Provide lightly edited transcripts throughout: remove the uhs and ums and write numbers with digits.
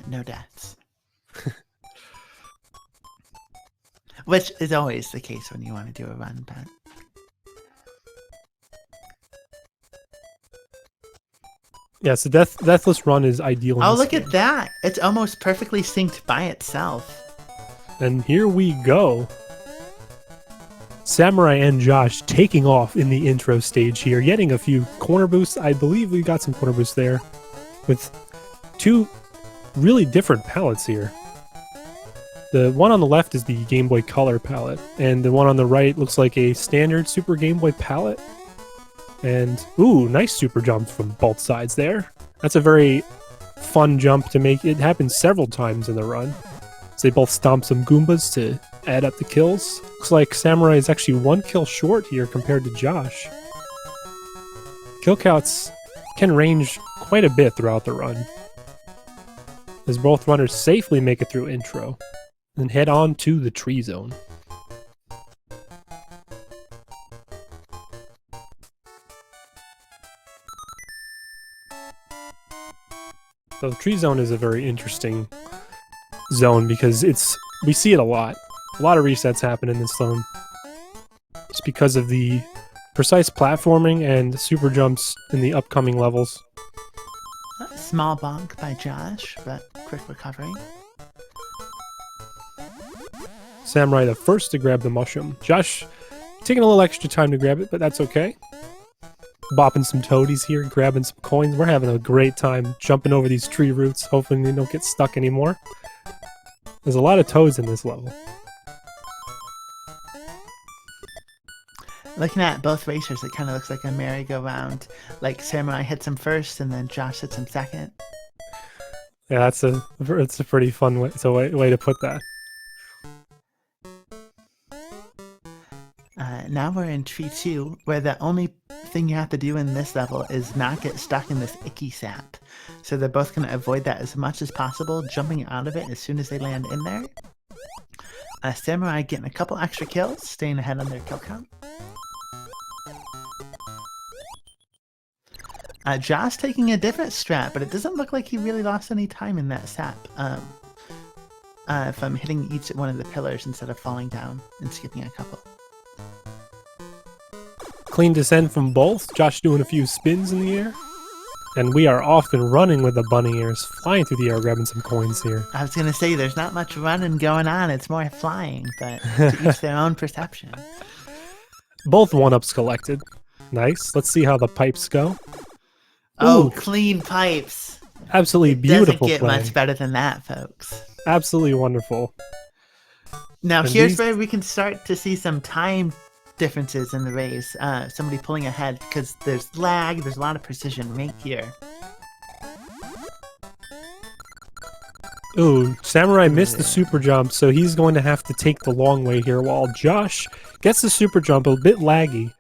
no deaths. Which is always the case when you want to do a run, but... Yes, the deathless run is ideal. Oh, look at that! It's almost perfectly synced by itself. And here we go. Samurai and Josh taking off in the intro stage here, getting a few corner boosts. I believe we got some corner boosts there with two really different palettes here. The one on the left is the Game Boy Color palette, and the one on the right looks like a standard Super Game Boy palette. And, ooh, nice super jumps from both sides there. That's a very fun jump to make. It happens several times in the run. So they both stomp some Goombas to add up the kills. Looks like Samurai is actually 1 kill short here compared to Josh. Kill counts can range quite a bit throughout the run, as both runners safely make it through intro, and head on to the tree zone. So the tree zone is a very interesting zone because we see it a lot. A lot of resets happen in this zone. It's because of the precise platforming and super jumps in the upcoming levels. Small bonk by Josh, but quick recovery. Samurai the first to grab the mushroom. Josh taking a little extra time to grab it, but that's okay. Bopping some toadies here, grabbing some coins. We're having a great time jumping over these tree roots, hoping they don't get stuck anymore. There's a lot of toads in this level. Looking at both racers, it kind of looks like a merry-go-round. Like Samurai hits him first, and then Josh hits him second. Yeah, it's a pretty fun way to put that. Now we're in Tree 2, where the only thing you have to do in this level is not get stuck in this icky sap. So they're both going to avoid that as much as possible, jumping out of it as soon as they land in there. Samurai getting a couple extra kills, staying ahead on their kill count. Josh taking a different strat, but it doesn't look like he really lost any time in that sap. From hitting each one of the pillars instead of falling down and skipping a couple. Clean descent from both. Josh doing a few spins in the air. And we are off and running with the bunny ears, flying through the air, grabbing some coins here. I was going to say, there's not much running going on. It's more flying, but to each their own perception. Both 1-ups collected. Nice. Let's see how the pipes go. Oh, Ooh, clean pipes. absolutely beautiful Doesn't get play. much better than that, folks. Absolutely wonderful. Now, And here's these- where we can start to see some time differences in the race. Somebody pulling ahead because there's lag, there's a lot of precision right here. Ooh, Samurai missed the super jump, so he's going to have to take the long way here, while Josh gets the super jump, a bit laggy.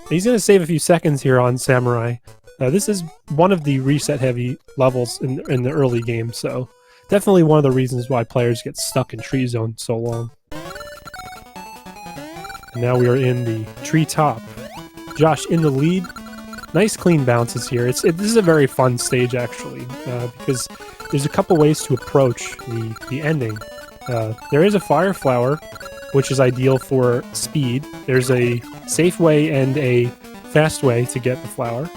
He's going to save a few seconds here on Samurai. This is one of the reset-heavy levels in the early game, so definitely one of the reasons why players get stuck in Tree Zone so long. And now we are in the treetop. Josh in the lead. Nice clean bounces here. This is a very fun stage, actually, because there's a couple ways to approach the ending. There is a fire flower, which is ideal for speed. There's a safe way and a fast way to get the flower.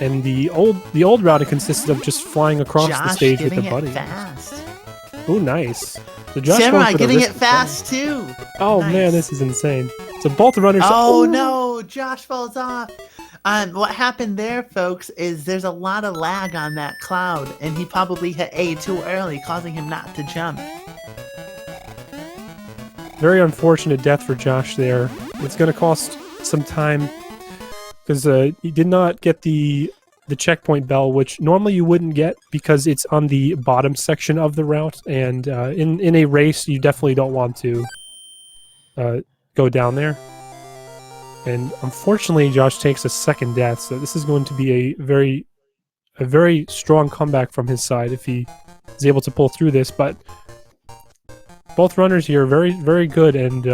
And the old route consisted of just flying across the stage with the bunny. Fast. Ooh, nice. So Josh Samurai going for the getting it risk fast too. Oh Nice. man, this is insane. So both runners. Oh Ooh. no, Josh falls off. What happened there, folks, is there's a lot of lag on that cloud, and he probably hit A too early, causing him not to jump. Very unfortunate death for Josh there. It's going to cost some time because he did not get the checkpoint bell, which normally you wouldn't get because it's on the bottom section of the route, and in a race you definitely don't want to go down there. And unfortunately, Josh takes a second death, so this is going to be a very strong comeback from his side if he is able to pull through this. But both runners here are very good, and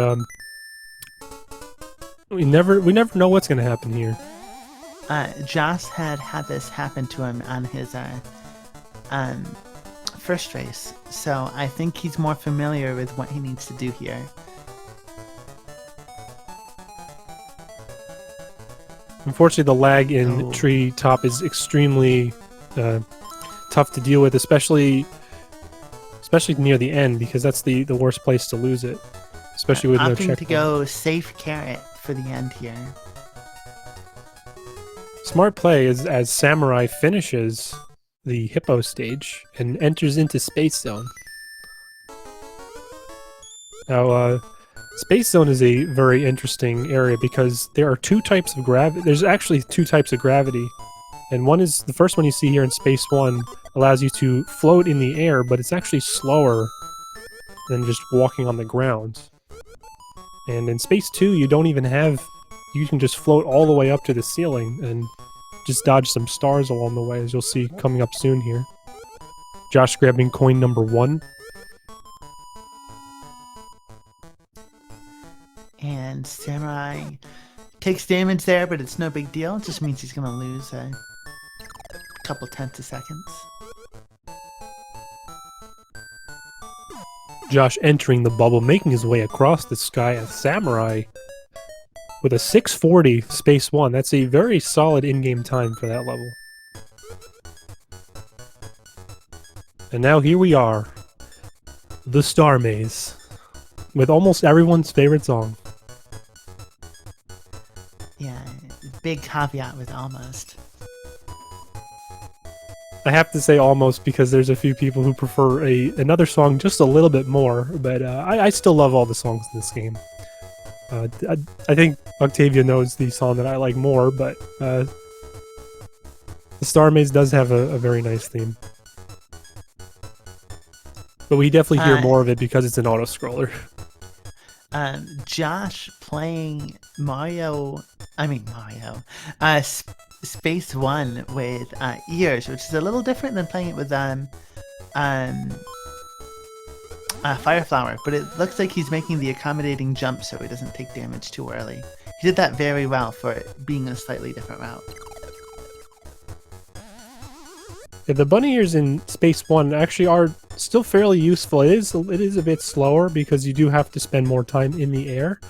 we never know what's going to happen here. Josh had this happen to him on his first race, so I think he's more familiar with what he needs to do here. Unfortunately, the lag in Tree Top is extremely tough to deal with, especially near the end, because that's the worst place to lose it, especially with no Opting checkpoint. to go safe carrot for the end here. Smart play is as Samurai finishes the Hippo stage and enters into Space Zone. Now, Space Zone is a very interesting area because there are two types of gravity. There's actually two types of gravity. And one is, the first one you see here in Space 1 allows you to float in the air, but it's actually slower than just walking on the ground. And in Space 2, you don't even have... You can just float all the way up to the ceiling and just dodge some stars along the way, as you'll see coming up soon here. Josh grabbing coin number 1. And Samurai takes damage there, but it's no big deal. It just means he's going to lose a couple tenths of seconds. Josh entering the bubble, making his way across the sky as Samurai with a 640 Space 1. That's a very solid in-game time for that level. And now here we are, the Star Maze, with almost everyone's favorite song. Yeah, big caveat with almost. I have to say almost because there's a few people who prefer another song just a little bit more, but I still love all the songs in this game. I think Octavia knows the song that I like more, but the Star Maze does have a very nice theme. But we definitely hear more of it because it's an auto-scroller. Josh playing Space 1 with ears, which is a little different than playing it with Fireflower, but it looks like he's making the accommodating jump so he doesn't take damage too early. He did that very well for it being a slightly different route. Yeah, the bunny ears in Space 1 actually are still fairly useful. It is a bit slower because you do have to spend more time in the air,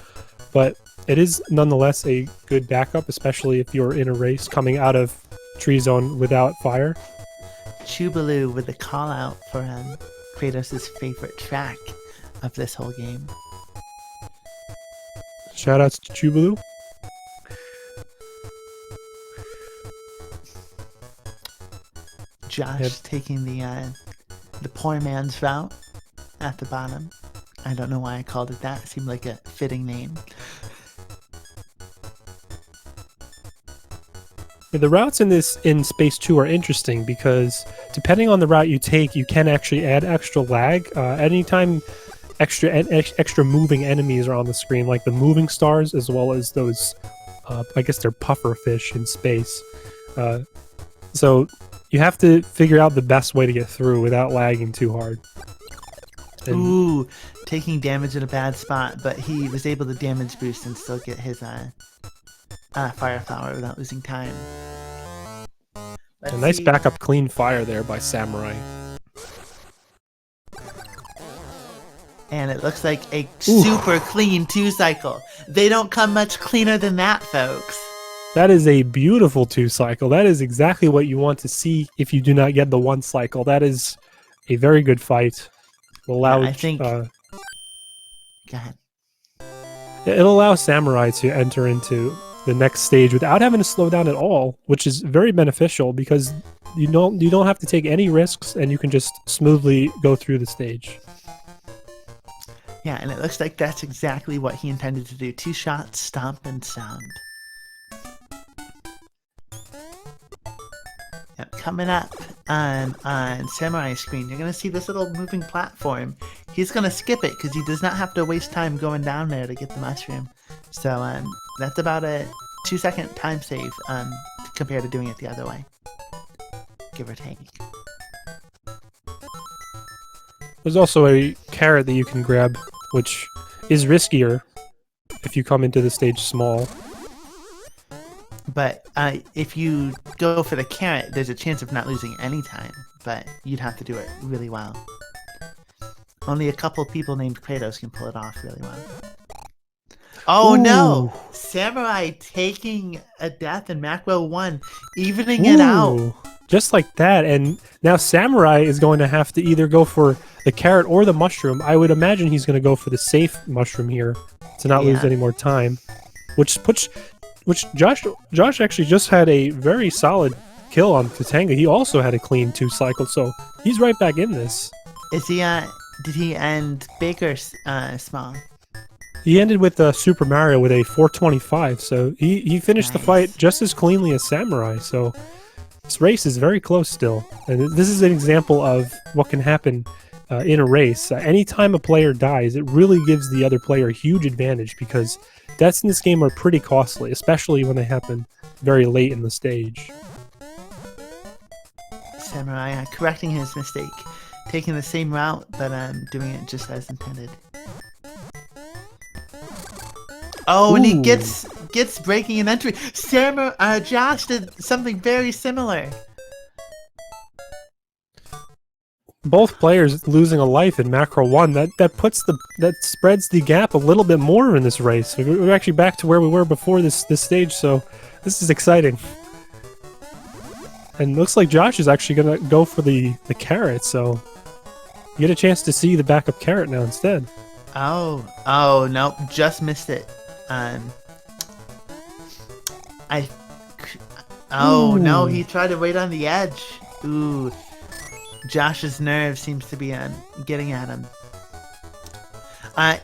but it is nonetheless a good backup, especially if you're in a race coming out of Tree Zone without fire. Chubaloo with the call out for Kratos' favorite track of this whole game. Shoutouts to Chubaloo. Josh taking the poor man's route at the bottom. I don't know why I called it that. It seemed like a fitting name. The routes in Space 2 are interesting because depending on the route you take, you can actually add extra lag. Anytime extra moving enemies are on the screen, like the moving stars as well as those, I guess they're puffer fish in space. So you have to figure out the best way to get through without lagging too hard. Ooh, taking damage in a bad spot, but he was able to damage boost and still get his Fireflower without losing time. A nice backup clean fire there by Samurai. And it looks like a super clean 2-cycle. They don't come much cleaner than that, folks. That is a beautiful 2-cycle. That is exactly what you want to see if you do not get the 1-cycle. That is a very good fight. Will allow, I think... Go ahead. It'll allow Samurai to enter into the next stage without having to slow down at all, which is very beneficial because you don't have to take any risks and you can just smoothly go through the stage. Yeah, and it looks like that's exactly what he intended to do. 2 shots, stomp, and sound. Yep, coming up on Samurai's screen, you're going to see this little moving platform. He's going to skip it because he does not have to waste time going down there to get the mushroom. So that's about a 2-second time save compared to doing it the other way. Give or take. There's also a carrot that you can grab, which is riskier if you come into the stage small. But if you go for the carrot, there's a chance of not losing any time. but you'd have to do it really well. Only a couple people named Kratos can pull it off really well. Oh no! Ooh. Samurai taking a death in Macro 1, evening it out. Ooh, just like that. And now Samurai is going to have to either go for the carrot or the mushroom. I would imagine he's going to go for the safe mushroom here to not lose any more time. Which Josh actually just had a very solid kill on Katanga. He also had a clean 2 cycles, so he's right back in this. Is he did he end big or small? He ended with Super Mario with a 425, so he finished the fight just as cleanly as Samurai, so this race is very close still. And this is an example of what can happen in a race. Anytime a player dies, it really gives the other player a huge advantage because deaths in this game are pretty costly, especially when they happen very late in the stage. Samurai correcting his mistake, taking the same route, but doing it just as intended. Oh, and he gets breaking an entry. Josh did something very similar. Both players losing a life in Macro 1. That spreads the gap a little bit more in this race. We're actually back to where we were before this stage, so this is exciting. And looks like Josh is actually gonna go for the carrot, so you get a chance to see the backup carrot now instead. Oh nope, just missed it. No, he tried to wait on the edge. Ooh, Josh's nerve seems to be getting at him.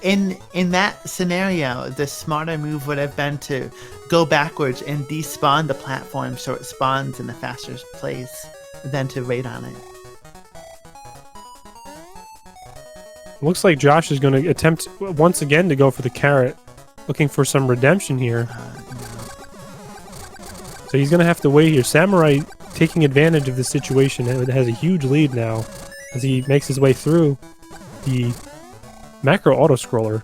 In that scenario, the smarter move would have been to go backwards and despawn the platform so it spawns in a faster place than to wait on it. Looks like Josh is going to attempt once again to go for the carrot, looking for some redemption here. So he's going to have to wait here. Samurai taking advantage of the situation. It has a huge lead now as he makes his way through the macro auto-scroller.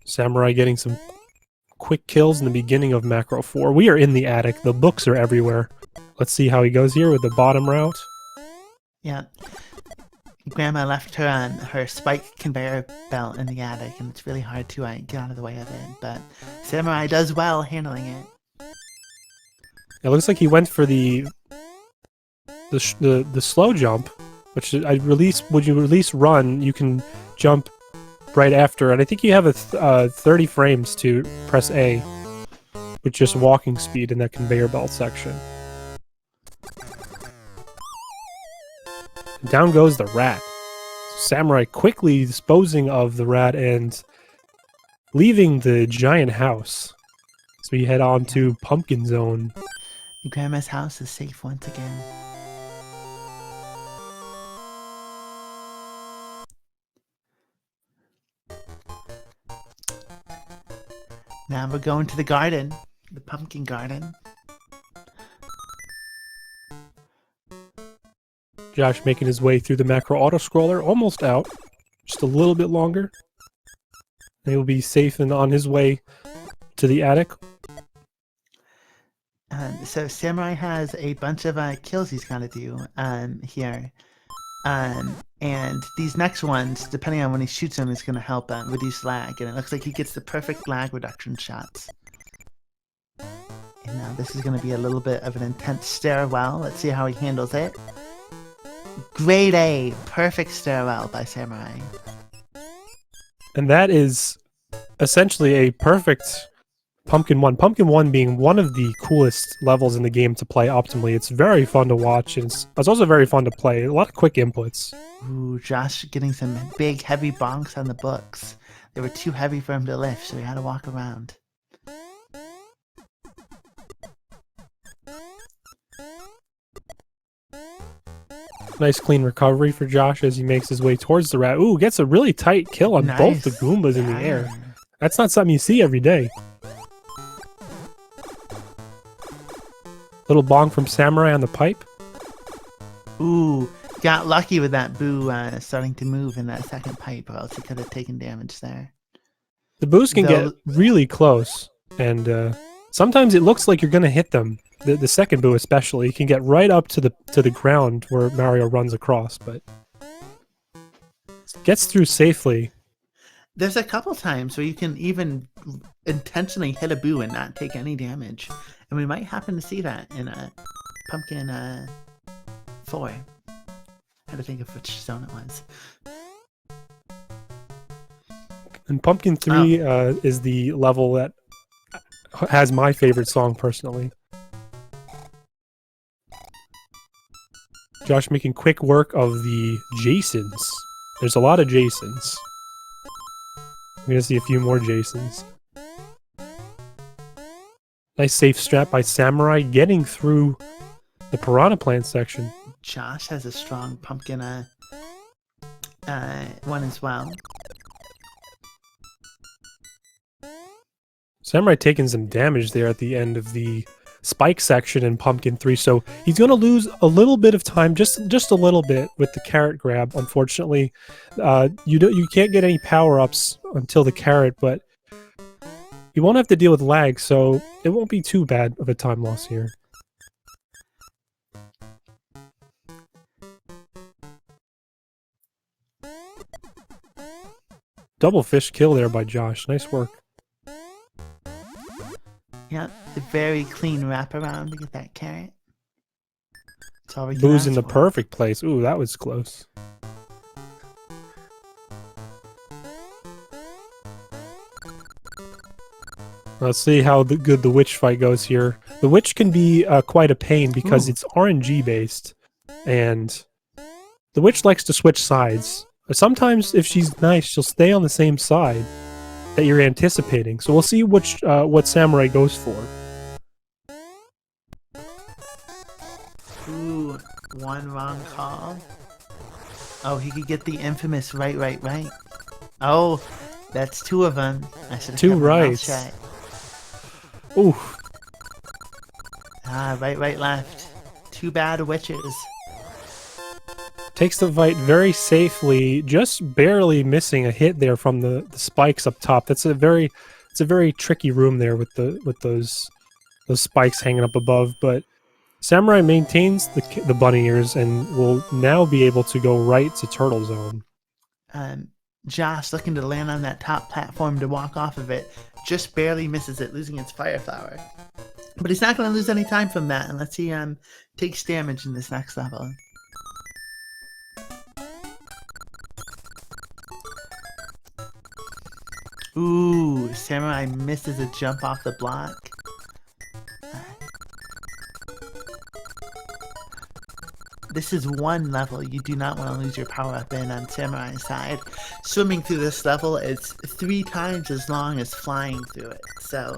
Samurai getting some quick kills in the beginning of Macro 4. We are in the attic. The books are everywhere. Let's see how he goes here with the bottom route. Yeah. Grandma left her on her spike conveyor belt in the attic, and it's really hard to get out of the way of it. But Samurai does well handling it. It looks like he went for the slow jump, which would you release run, you can jump right after, and I think you have a 30 frames to press A with just walking speed in that conveyor belt section. And down goes the rat. Samurai quickly disposing of the rat and leaving the giant house. So we head on to Pumpkin Zone. Grandma's house is safe once again. Now we're going to the garden, the pumpkin garden. Josh making his way through the macro auto-scroller, almost out. Just a little bit longer. And he'll be safe and on his way to the attic. So Samurai has a bunch of kills he's got to do here. And these next ones, depending on when he shoots them, is going to help reduce lag. And it looks like he gets the perfect lag reduction shots. And now this is going to be a little bit of an intense stairwell. Let's see how he handles it. Grade A, perfect stairwell by Samurai. And that is essentially a perfect Pumpkin 1. Pumpkin 1 being one of the coolest levels in the game to play optimally. It's very fun to watch, and it's also very fun to play. A lot of quick inputs. Ooh, Josh getting some big, heavy bonks on the books. They were too heavy for him to lift, so he had to walk around. Nice clean recovery for Josh as he makes his way towards the rat. Ooh, gets a really tight kill on both the Goombas in the air. That's not something you see every day. Little bong from Samurai on the pipe. Ooh, Got lucky with that Boo starting to move in that second pipe, or else he could have taken damage there. The Boos can get really close, and sometimes it looks like you're going to hit them. The second Boo especially can get right up to the ground where Mario runs across, but gets through safely. There's a couple times where you can even intentionally hit a Boo and not take any damage, and we might happen to see that in a Pumpkin 4. I had to think of which zone it was. And Pumpkin 3 is the level that has my favorite song personally. Josh making quick work of the Jasons. There's a lot of Jasons. I'm gonna see a few more Jasons. Nice safe strat by Samurai getting through the Piranha Plant section. Josh has a strong Pumpkin one as well. Samurai taking some damage there at the end of the spike section in Pumpkin 3, so he's going to lose a little bit of time, just a little bit, with the carrot grab. Unfortunately, you can't get any power-ups until the carrot, but you won't have to deal with lag, so it won't be too bad of a time loss here. Double fish kill there by Josh. Nice work. Yeah, a very clean wraparound to get that carrot. It's all we can Boo's ask in the for. perfect place. Ooh, that was close. Let's see how good the witch fight goes here. The witch can be quite a pain because it's RNG based, and the witch likes to switch sides. Sometimes, if she's nice, she'll stay on the same side that you're anticipating. So we'll see what Samurai goes for. Ooh, one wrong call. Oh, he could get the infamous right. Oh, that's 2 of them. I should have Two kept my mouth rights. shut. Ooh. Ah, right, left. 2 bad witches. Takes the fight very safely, just barely missing a hit there from the spikes up top. It's a very tricky room there with those spikes hanging up above. But Samurai maintains the bunny ears and will now be able to go right to Turtle Zone. Josh looking to land on that top platform to walk off of it, just barely misses it, losing its fire flower. But he's not going to lose any time from that unless he takes damage in this next level. Ooh, Samurai misses a jump off the block. This is one level you do not want to lose your power-up in on Samurai's side. Swimming through this level is 3 times as long as flying through it, so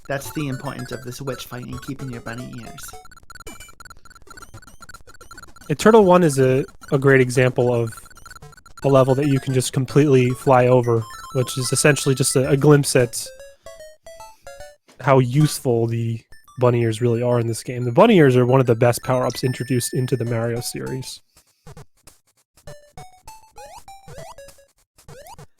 that's the importance of this witch fight and keeping your bunny ears. Turtle 1 is a great example of a level that you can just completely fly over, which is essentially just a glimpse at how useful the bunny ears really are in this game. The bunny ears are one of the best power-ups introduced into the Mario series.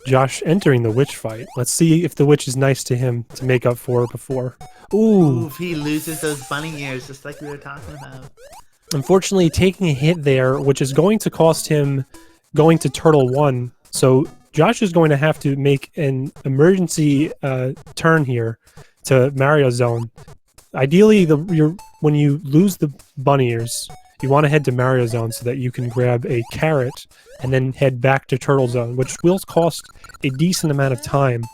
Josh entering the witch fight. Let's see if the witch is nice to him to make up for it before. Ooh! If he loses those bunny ears, just like we were talking about. Unfortunately, taking a hit there, which is going to cost him going to Turtle 1. So Josh is going to have to make an emergency turn here to Mario Zone. Ideally, when you lose the bunny ears, you want to head to Mario Zone so that you can grab a carrot and then head back to Turtle Zone, which will cost a decent amount of time.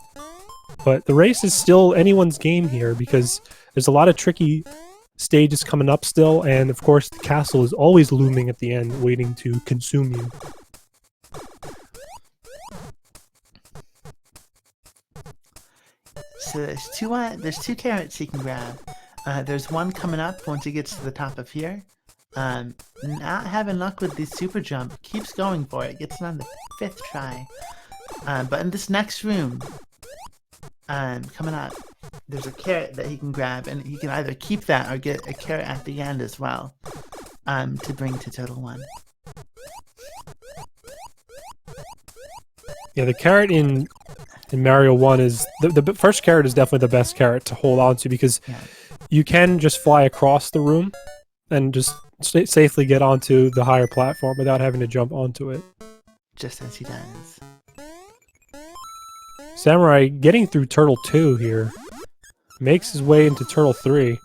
But the race is still anyone's game here because there's a lot of tricky stages coming up still, and of course the castle is always looming at the end, waiting to consume you. So there's 2 carrots he can grab. There's one coming up once he gets to the top of here. Not having luck with the super jump. Keeps going for it. Gets it on the 5th try. But in this next room, coming up, there's a carrot that he can grab, and he can either keep that or get a carrot at the end as well. to bring to Turtle 1. Yeah, the carrot in Mario 1 is... The first carrot is definitely the best carrot to hold on to because you can just fly across the room and just safely get onto the higher platform without having to jump onto it. Just as he does. Samurai getting through Turtle 2 here. Makes his way into Turtle 3.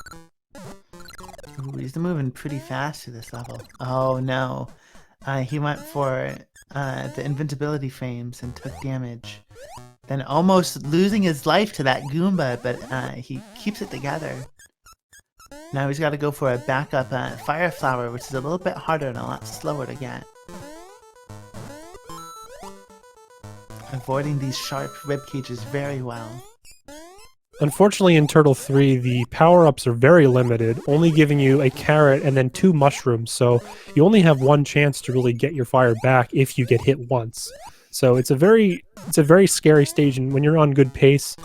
Ooh, he's moving pretty fast through this level. Oh no. He went for the invincibility frames and took damage. Then almost losing his life to that Goomba, but he keeps it together. Now he's got to go for a backup Fire Flower, which is a little bit harder and a lot slower to get. Avoiding these sharp rib cages very well. Unfortunately, in Turtle 3, the power-ups are very limited, only giving you a carrot and then 2 mushrooms, so you only have one chance to really get your fire back if you get hit once. So it's a very scary stage, and when you're on good pace,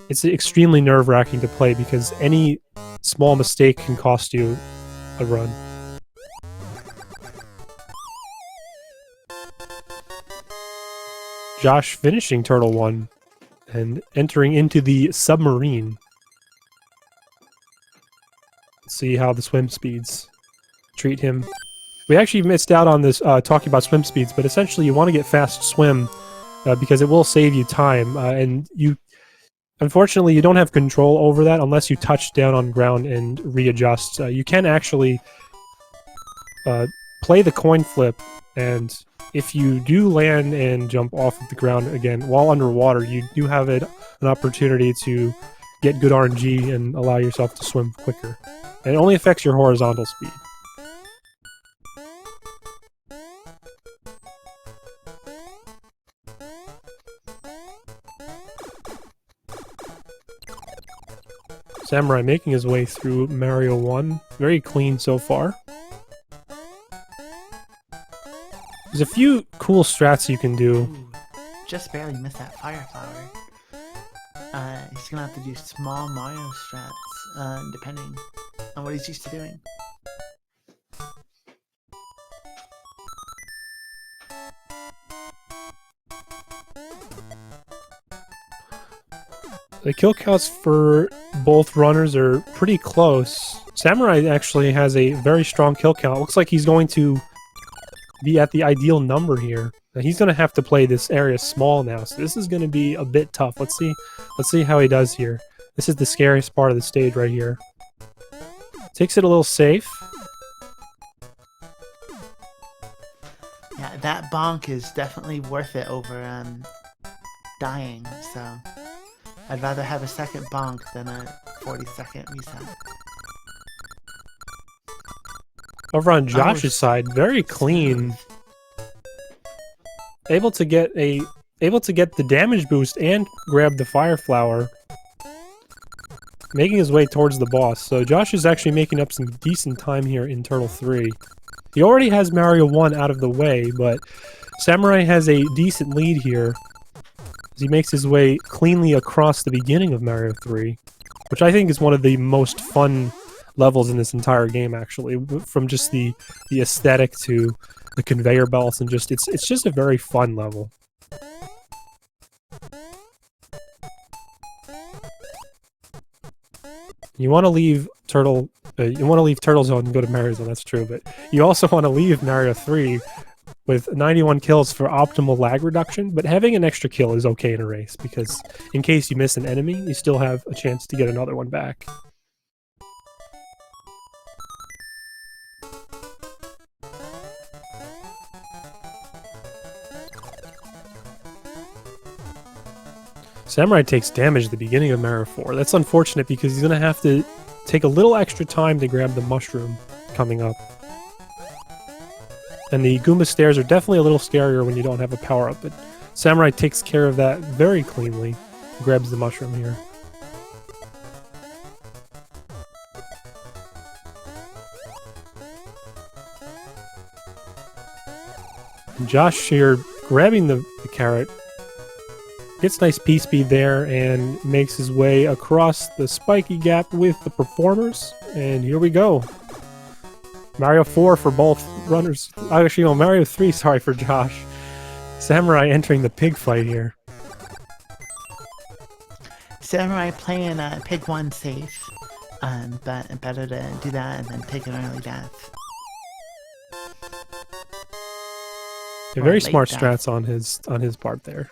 it's extremely nerve-wracking to play because any small mistake can cost you a run. Josh finishing Turtle 1 and entering into the submarine. Let's see how the swim speeds treat him. We actually missed out on this talking about swim speeds, but essentially you want to get fast swim because it will save you time, and unfortunately you don't have control over that unless you touch down on ground and readjust. You can actually play the coin flip, and if you do land and jump off of the ground again while underwater, you do have an opportunity to get good RNG and allow yourself to swim quicker. And it only affects your horizontal speed. Samurai making his way through Mario 1. Very clean so far. There's a few cool strats you can do. Ooh, just barely missed that Fire Flower. He's gonna have to do small Mario strats, depending on what he's used to doing. The kill counts for both runners are pretty close. Samurai actually has a very strong kill count. It looks like he's going to be at the ideal number here. Now he's going to have to play this area small now, so this is going to be a bit tough. Let's see how he does here. This is the scariest part of the stage right here. Takes it a little safe. Yeah, that bonk is definitely worth it over dying, so I'd rather have a second bonk than a 40-second reset. Over on Josh's side, very clean. Able to get the damage boost and grab the Fire Flower. Making his way towards the boss. So Josh is actually making up some decent time here in Turtle 3. He already has Mario 1 out of the way, but Samurai has a decent lead here as he makes his way cleanly across the beginning of Mario 3, which I think is one of the most fun levels in this entire game, actually, from just the aesthetic to the conveyor belts, and just it's just a very fun level. You want to leave Turtle Zone and go to Mario Zone, that's true, but you also want to leave Mario 3 with 91 kills for optimal lag reduction, but having an extra kill is okay in a race, because in case you miss an enemy, you still have a chance to get another one back. Samurai takes damage at the beginning of Mario 4. That's unfortunate because he's going to have to take a little extra time to grab the mushroom coming up. And the Goomba stairs are definitely a little scarier when you don't have a power-up, but Samurai takes care of that very cleanly. Grabs the mushroom here. And Josh here grabbing the carrot. Gets nice P-speed there and makes his way across the spiky gap with the performers. And here we go. Mario 4 for both runners. Actually, no, Mario 3, sorry, for Josh. Samurai entering the pig fight here. Samurai playing Pig 1 safe. But better to do that and then take an early death. Yeah, very smart strats on his part there.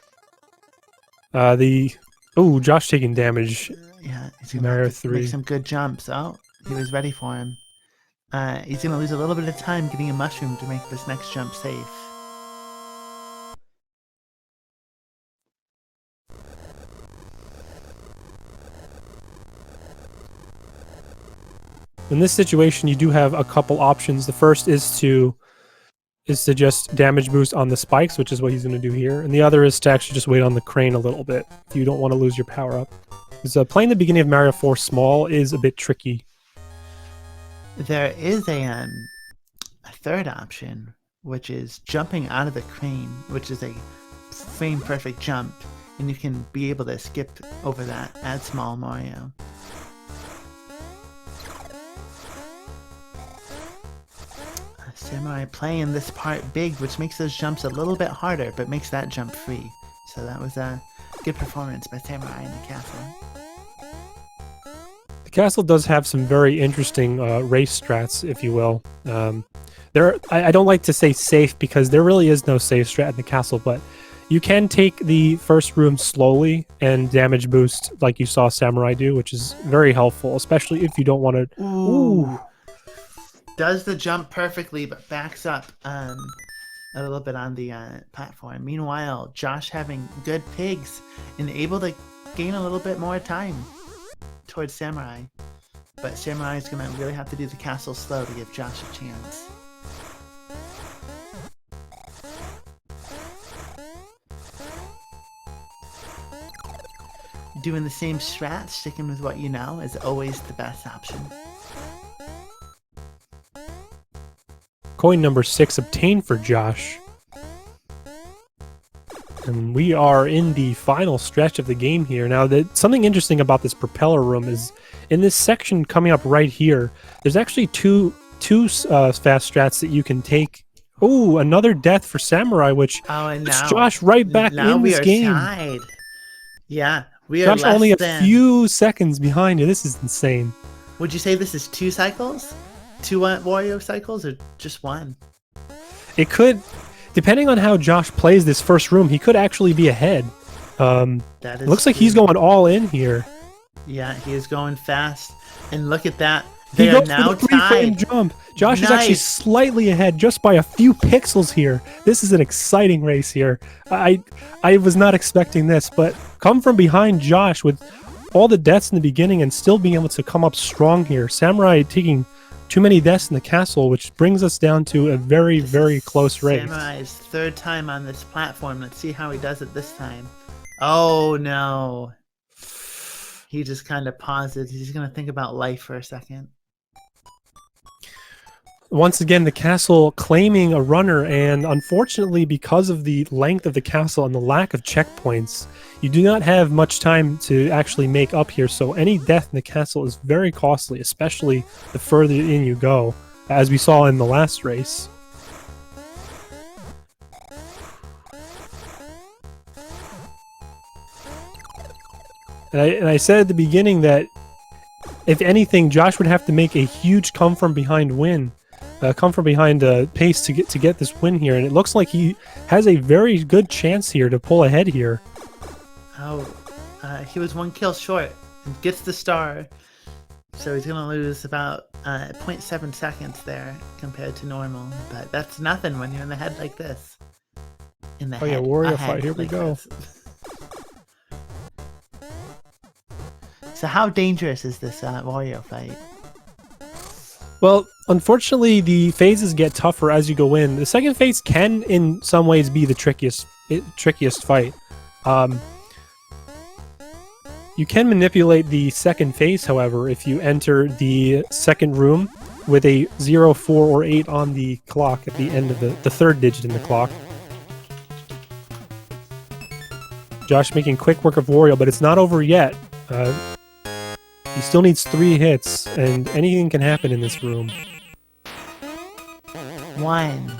Josh taking damage. Yeah, he's gonna Mario have to 3. make some good jumps. Oh, he was ready for him. He's gonna lose a little bit of time getting a mushroom to make this next jump safe. In this situation, you do have a couple options. The first is to just damage boost on the spikes, which is what he's going to do here. And the other is to actually just wait on the crane a little bit if you don't want to lose your power up. Because playing the beginning of Mario 4 small is a bit tricky. There is a third option, which is jumping out of the crane, which is a frame perfect jump, and you can be able to skip over that at small Mario. Samurai playing this part big, which makes those jumps a little bit harder, but makes that jump free. So that was a good performance by Samurai in the castle. The castle does have some very interesting race strats, if you will. I don't like to say safe because there really is no safe strat in the castle, but you can take the first room slowly and damage boost like you saw Samurai do, which is very helpful, especially if you don't want to... Ooh. Does the jump perfectly, but backs up a little bit on the platform. Meanwhile, Josh having good pigs and able to gain a little bit more time towards Samurai. But Samurai is going to really have to do the castle slow to give Josh a chance. Doing the same strat, sticking with what you know, is always the best option. Coin number 6 obtained for Josh. And we are in the final stretch of the game here. Now, something interesting about this propeller room is in this section coming up right here, there's actually two fast strats that you can take. Oh, another death for Samurai, which puts Josh right back in this game. Tied. Yeah, we are Josh only a few seconds behind you. This is insane. Would you say this is 2 cycles? 2 Wario cycles or just 1? It could, depending on how Josh plays this first room, he could actually be ahead. It looks like he's going all in here. Yeah, he is going fast. And look at that. He goes for the 3-frame jump. Josh is actually slightly ahead just by a few pixels here. This is an exciting race here. I was not expecting this, but come from behind Josh with all the deaths in the beginning and still being able to come up strong here. Samurai taking too many deaths in the castle, which brings us down to a very, very close race. Samurai's 3rd time on this platform. Let's see how he does it this time. Oh, no. He just kind of pauses. He's going to think about life for a second. Once again, the castle claiming a runner, and unfortunately, because of the length of the castle and the lack of checkpoints, you do not have much time to actually make up here, so any death in the castle is very costly, especially the further in you go, as we saw in the last race. And I said at the beginning that, if anything, Josh would have to make a huge come-from-behind win. Come from behind pace to get this win here, and it looks like he has a very good chance here to pull ahead here. Oh, he was 1 kill short and gets the star, so he's gonna lose about 0.7 seconds there compared to normal, but that's nothing when you're in the head like this. In the head, Wario fight, here we go. So how dangerous is this Wario fight? Well, unfortunately, the phases get tougher as you go in. The second phase can, in some ways, be the trickiest fight. You can manipulate the second phase, however, if you enter the second room with a 0, 4, or 8 on the clock at the end of the 3rd digit in the clock. Josh making quick work of Wario, but it's not over yet. He still needs 3 hits, and anything can happen in this room. 1,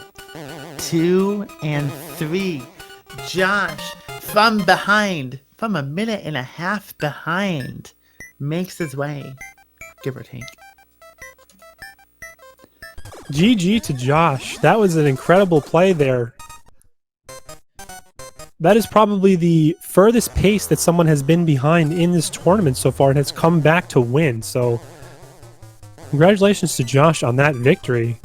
2, and 3. Josh, from behind, from a minute and a half behind, makes his way, give or take. GG to Josh. That was an incredible play there. That is probably the furthest pace that someone has been behind in this tournament so far and has come back to win. So, congratulations to Josh on that victory.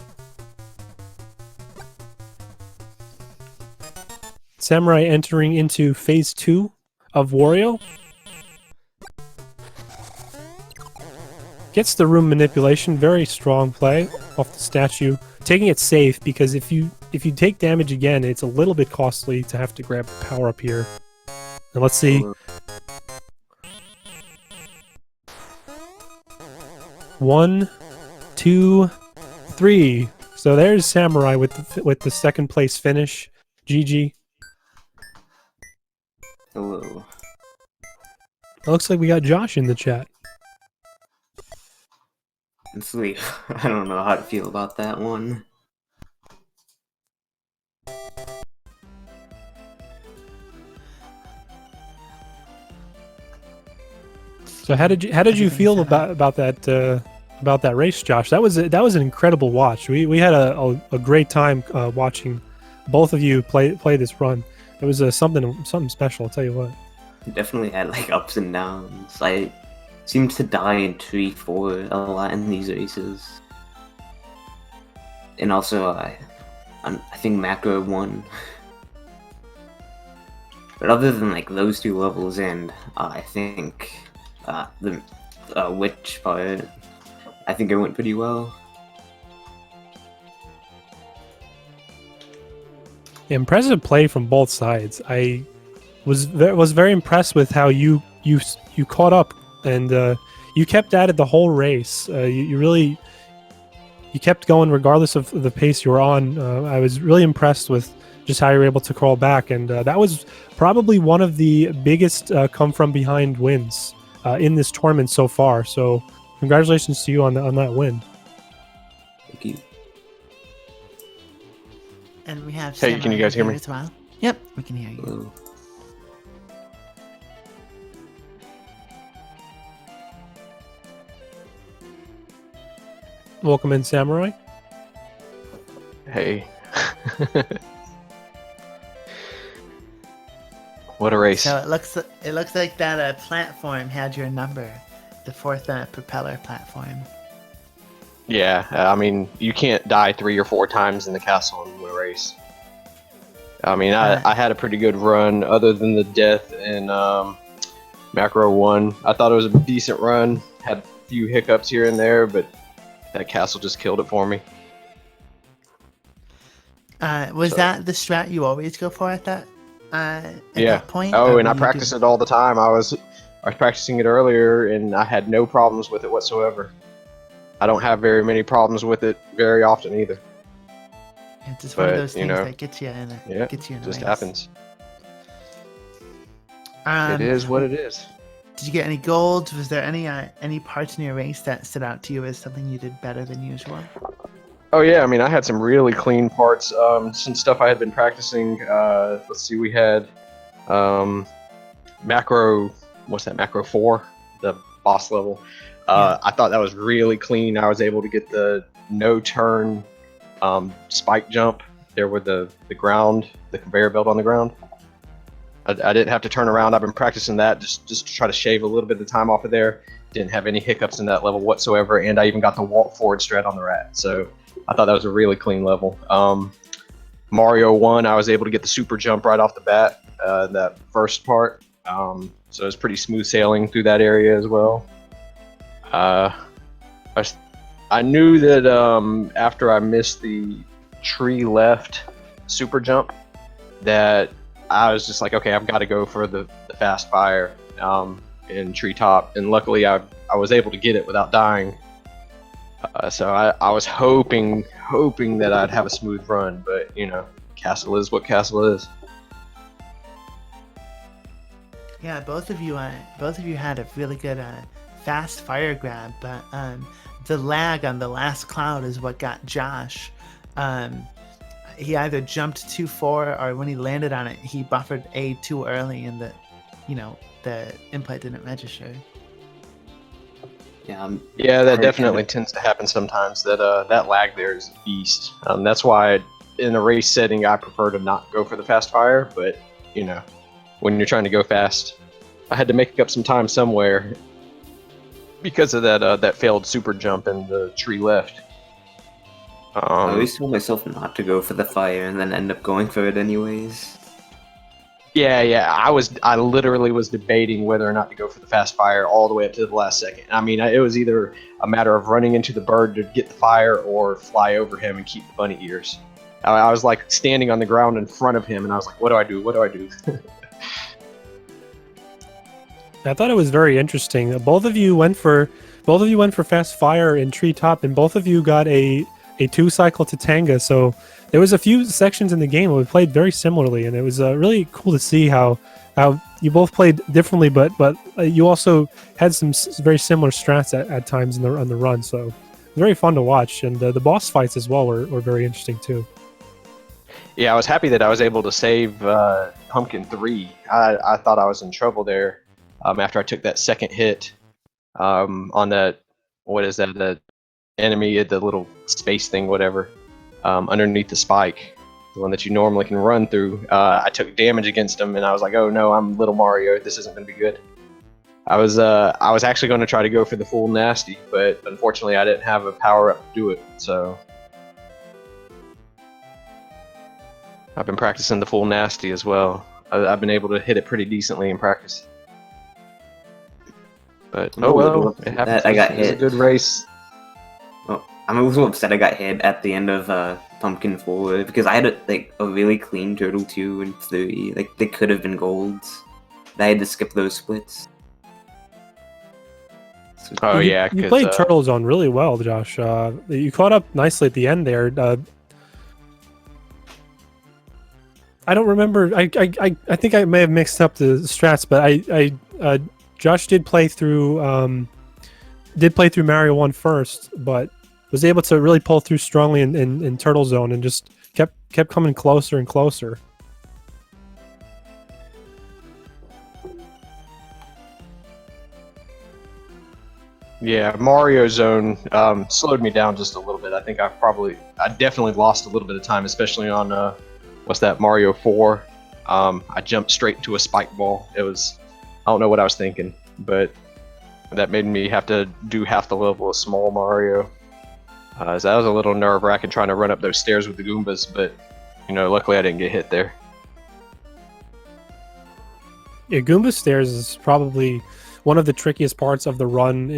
Samurai entering into phase 2 of Wario. Gets the room manipulation, very strong play off the statue. Taking it safe because if you take damage again, it's a little bit costly to have to grab the power up here. And let's see. 1, 2, 3. So there's Samurai with the second place finish. GG. Hello. It looks like we got Josh in the chat. Sweet. I don't know how to feel about that one. So how did you feel about that race, Josh? That was an incredible watch. We had a great time watching both of you play this run. It was something special. I'll tell you what. Definitely had like ups and downs. I seemed to die in tree 4 a lot in these races, and also I think macro 1. But other than like those 2 levels, and I think the witch part, I think it went pretty well. Impressive play from both sides. I was very impressed with how you caught up and you kept at it the whole race. You kept going regardless of the pace you were on. I was really impressed with just how you were able to crawl back, and that was probably one of the biggest come from behind wins in this tournament so far. So congratulations to you on that win. Thank you. And we have Hey, can you guys hear me? as well. Yep, we can hear you. Hello. Welcome in, Samurai. Hey. What a race. So it looks like that platform had your number, the 4th propeller platform. Yeah, I mean, you can't die 3 or 4 times in the castle and win a race. I mean, I had a pretty good run other than the death in Macro 1. I thought it was a decent run. Had a few hiccups here and there, but that castle just killed it for me. Was that the strat you always go for at that that point? Oh, and I practice it all the time. I was practicing it earlier, and I had no problems with it whatsoever. I don't have very many problems with it very often either. It's just one of those things that gets you in a It just race. happens. It is what it is. Did you get any golds? Was there any parts in your race that stood out to you as something you did better than usual? Oh yeah, I mean, I had some really clean parts. Some stuff I had been practicing. Let's see, we had macro. What's that? Macro 4, the boss level. I thought that was really clean. I was able to get the no turn spike jump there with the ground, the conveyor belt on the ground. I didn't have to turn around. I've been practicing that just to try to shave a little bit of time off of there. Didn't have any hiccups in that level whatsoever, and I even got the walk forward strat on the rat. So I thought that was a really clean level. Mario 1, I was able to get the super jump right off the bat, that first part. So it was pretty smooth sailing through that area as well. I knew that after I missed the tree left super jump, that I was just like, okay, I've got to go for the fast fire in treetop, and luckily I was able to get it without dying. So I was hoping that I'd have a smooth run, but you know, castle is what castle is. Yeah, both of you had a really good fast fire grab, but the lag on the last cloud is what got Josh. he either jumped too far, or when he landed on it, he buffered A too early, and the input didn't register. Yeah, that definitely tends to happen sometimes. That lag there is a beast. That's why in a race setting, I prefer to not go for the fast fire. But when you're trying to go fast, I had to make up some time somewhere because of that failed super jump and the tree left. I always told myself not to go for the fire, and then end up going for it anyways. Yeah. I literally was debating whether or not to go for the fast fire all the way up to the last second. I mean, it was either a matter of running into the bird to get the fire or fly over him and keep the bunny ears. I was like standing on the ground in front of him, and I was like, what do I do? What do I do? I thought it was very interesting. Both of you went for fast fire in treetop, and both of you got a 2-cycle to Tanga. So there was a few sections in the game where we played very similarly, and it was really cool to see how you both played differently, but you also had some very similar strats at times on the run. So very fun to watch, and the boss fights as well were very interesting too. Yeah, I was happy that I was able to save Pumpkin 3. I thought I was in trouble there after I took that second hit on that, what is that, the enemy, the little space thing, whatever, underneath the spike, the one that you normally can run through. I took damage against him, and I was like, oh no, I'm Little Mario, this isn't going to be good. I was actually going to try to go for the full nasty, but unfortunately I didn't have a power up to do it, so I've been practicing the full nasty as well. I've been able to hit it pretty decently in practice. But oh well, it happens. I got hit. It's a good race. Well, I'm also upset I got hit at the end of Pumpkin 4 because I had a really clean Turtle 2 and 3. Like, they could have been golds. I had to skip those splits. Oh yeah, you played Turtle Zone really well, Josh. You caught up nicely at the end there. I don't remember. I think I may have mixed up the strats, but Josh did play through Mario 1 first, but was able to really pull through strongly in Turtle Zone and just kept coming closer and closer. Yeah, Mario Zone slowed me down just a little bit. I think I definitely lost a little bit of time, especially on what's that, Mario 4. I jumped straight to a spike ball. I don't know what I was thinking, but that made me have to do half the level of Small Mario. So that was a little nerve-wracking trying to run up those stairs with the Goombas, but luckily I didn't get hit there. Yeah, Goomba stairs is probably one of the trickiest parts of the run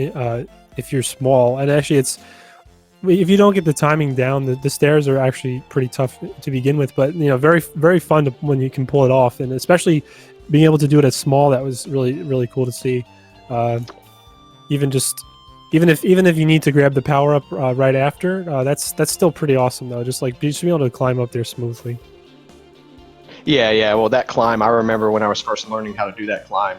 if you're small, and actually if you don't get the timing down, the stairs are actually pretty tough to begin with, but very, very fun when you can pull it off, and especially being able to do it as small, that was really, really cool to see. Even if you need to grab the power up right after, that's still pretty awesome though. Just be able to climb up there smoothly. Yeah. Well, that climb, I remember when I was first learning how to do that climb.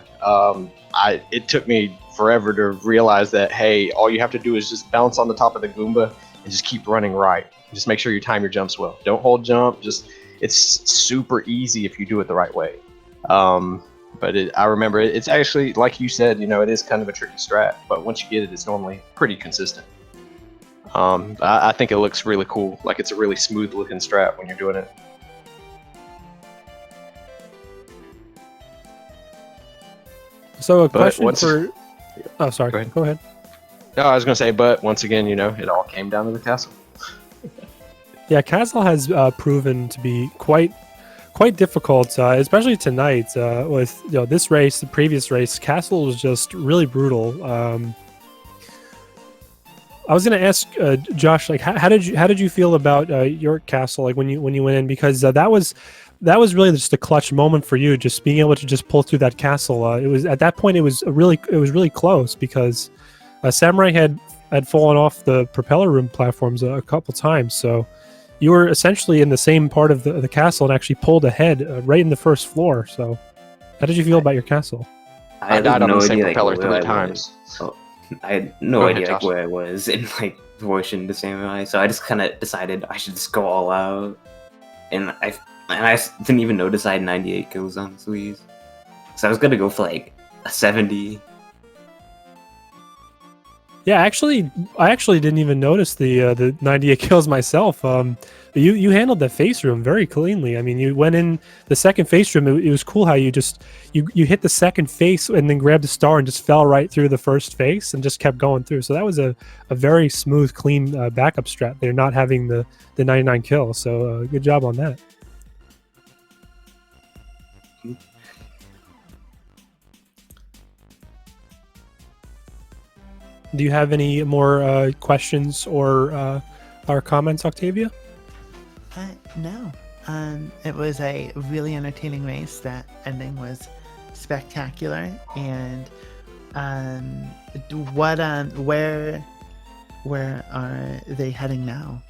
It took me forever to realize that, hey, all you have to do is just bounce on the top of the Goomba and just keep running right. Just make sure you time your jumps well. Don't hold jump. It's super easy if you do it the right way. But I remember it's actually, like you said, it is kind of a tricky strat, but once you get it, it's normally pretty consistent. I think it looks really cool. Like, it's a really smooth looking strat when you're doing it. So a question for... Oh, sorry. Go ahead. No, I was going to say, but once again, it all came down to the castle. Yeah, castle has proven to be quite difficult, especially tonight with this race, the previous race. Castle was just really brutal. I was going to ask Josh, how did you feel about your castle, when you went in, because that was really just a clutch moment for you, just being able to just pull through that castle. It was at that point it was really close because Samurai had fallen off the propeller room platforms a couple times, so you were essentially in the same part of the castle and actually pulled ahead right in the first floor. So how did you feel about your castle? I died on the same propeller 3 times. I had no Go ahead, idea like Josh. where I was in like proportion to samurai, so I just kind of decided I should just go all out, and I didn't even notice I had 98 kills honestly, so I was gonna go for like a 70. Yeah, I actually didn't even notice the 98 kills myself. You handled the face room very cleanly. I mean, you went in the second face room. It was cool how you just you hit the second face and then grabbed the star and just fell right through the first face and just kept going through. So that was a very smooth, clean backup strat there, not having the 99 kills. So good job on that. Do you have any more questions or comments, Octavia? No. It was a really entertaining race. That ending was spectacular. And where are they heading now?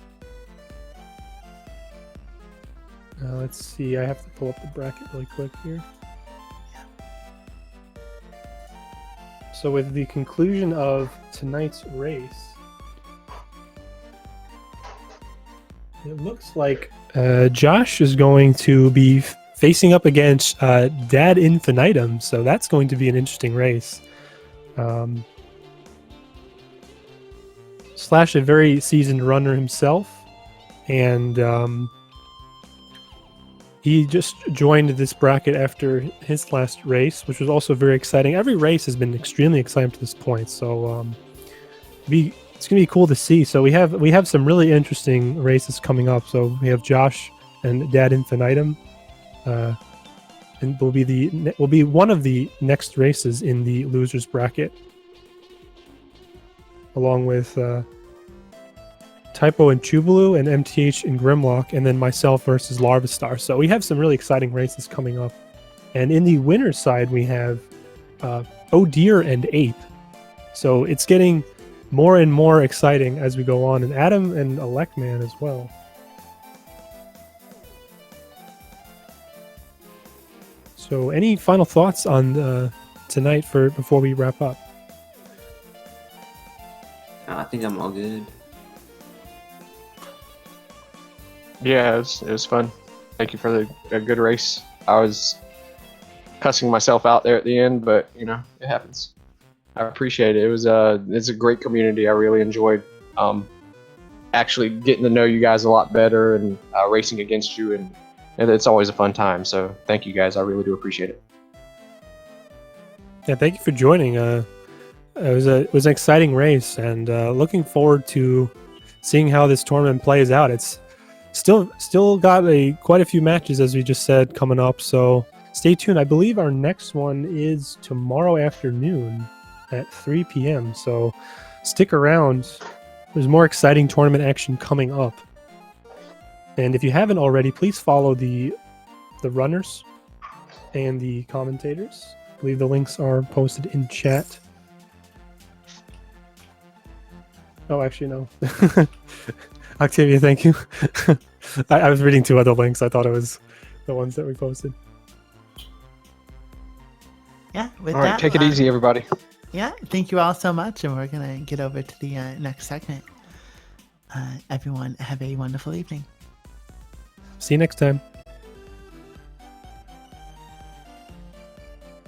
Let's see. I have to pull up the bracket really quick here. So with the conclusion of tonight's race, it looks like Josh is going to be facing up against Dad Infinitum. So that's going to be an interesting race. Slash, a very seasoned runner himself, and he just joined this bracket after his last race, which was also very exciting. Every race has been extremely exciting to this point, so it's gonna be cool to see. So we have some really interesting races coming up. So we have Josh and Dad Infinitum, and will be one of the next races in the losers bracket, along with Typo and Chubalu and MTH and Grimlock, and then myself versus Larvastar. So we have some really exciting races coming up. And in the winner's side, we have Oh Dear and Ape. So it's getting more and more exciting as we go on, and Adam and Electman as well. So any final thoughts on tonight before we wrap up? I think I'm all good. Yeah, it was fun. Thank you for a good race. I was cussing myself out there at the end, but you know, it happens. I appreciate it. It's a great community. I really enjoyed actually getting to know you guys a lot better and racing against you, and it's always a fun time. So thank you guys. I really do appreciate it. Yeah, thank you for joining. It was an exciting race, and looking forward to seeing how this tournament plays out. It's still got quite a few matches, as we just said, coming up. So stay tuned. I believe our next one is tomorrow afternoon at 3 p.m. So stick around. There's more exciting tournament action coming up. And if you haven't already, please follow the runners and the commentators. I believe the links are posted in chat. Oh, actually, no. Octavia, thank you. I was reading two other links. I thought it was the ones that we posted. Yeah, with All that, right, take it easy, everybody. Yeah, thank you all so much, and we're gonna get over to the next segment. Everyone, have a wonderful evening. See you next time.